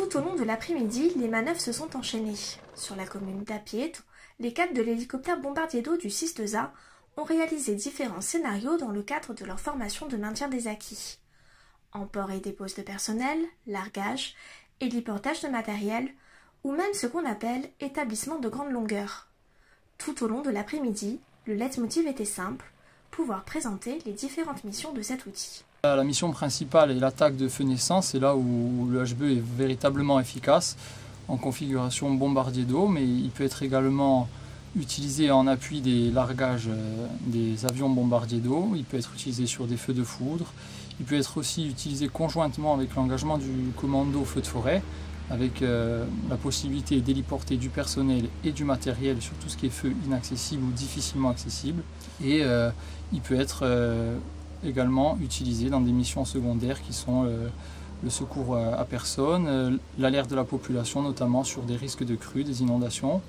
Tout au long de l'après-midi, les manœuvres se sont enchaînées. Sur la commune d'Apieto, les cadres de l'hélicoptère bombardier d'eau du 6-2A ont réalisé différents scénarios dans le cadre de leur formation de maintien des acquis. Emport et dépose de personnel, largage, héliportage de matériel, ou même ce qu'on appelle établissement de grande longueur. Tout au long de l'après-midi, le leitmotiv était simple, pouvoir présenter les différentes missions de cet outil. La mission principale est l'attaque de feu naissant, c'est là où le HBE est véritablement efficace en configuration bombardier d'eau, mais il peut être également utilisé en appui des largages des avions bombardiers d'eau, il peut être utilisé sur des feux de foudre, il peut être aussi utilisé conjointement avec l'engagement du commando feu de forêt, avec la possibilité d'héliporter du personnel et du matériel sur tout ce qui est feu inaccessible ou difficilement accessible. Et il peut être également utilisé dans des missions secondaires qui sont le secours à personne, l'alerte de la population notamment sur des risques de crues, des inondations.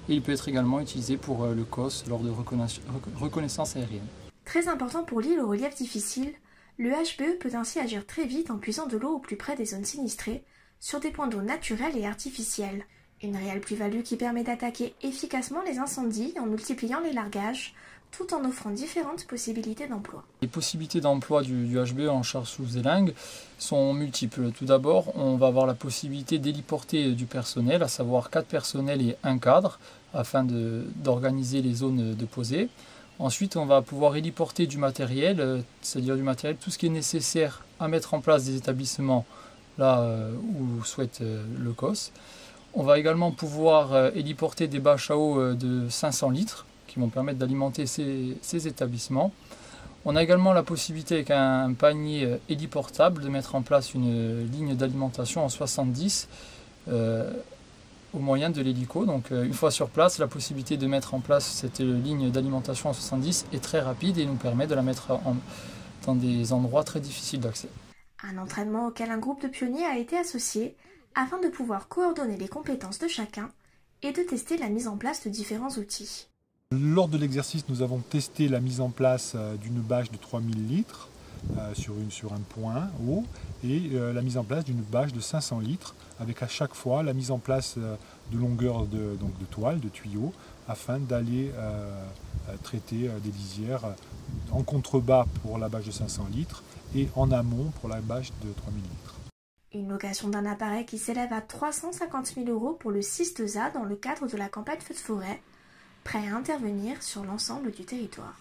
Et il peut être également utilisé pour le COS lors de reconnaissance aérienne. Très important pour l'île au relief difficile, le HBE peut ainsi agir très vite en puisant de l'eau au plus près des zones sinistrées, sur des points d'eau naturels et artificiels. Une réelle plus-value qui permet d'attaquer efficacement les incendies en multipliant les largages, tout en offrant différentes possibilités d'emploi. Les possibilités d'emploi du HBE en charge sous Zélingue sont multiples. Tout d'abord, on va avoir la possibilité d'héliporter du personnel, à savoir 4 personnels et 1 cadre, afin d'organiser les zones de posée. Ensuite, on va pouvoir héliporter du matériel, c'est-à-dire du matériel, tout ce qui est nécessaire à mettre en place des établissements là où souhaite le COS. On va également pouvoir héliporter des bâches à eau de 500 litres qui vont permettre d'alimenter ces établissements. On a également la possibilité avec un panier héliportable de mettre en place une ligne d'alimentation en 70 au moyen de l'hélico. Donc une fois sur place, la possibilité de mettre en place cette ligne d'alimentation en 70 est très rapide et nous permet de la mettre dans des endroits très difficiles d'accès. Un entraînement auquel un groupe de pionniers a été associé afin de pouvoir coordonner les compétences de chacun et de tester la mise en place de différents outils. Lors de l'exercice, nous avons testé la mise en place d'une bâche de 3000 litres sur un point haut et la mise en place d'une bâche de 500 litres avec à chaque fois la mise en place de longueurs de toile, de tuyaux, afin d'aller traiter des lisières en contrebas pour la bâche de 500 litres et en amont pour la bâche de 3000 litres. Une location d'un appareil qui s'élève à 350 000 € pour le 6-2A dans le cadre de la campagne feu de forêt, prêt à intervenir sur l'ensemble du territoire.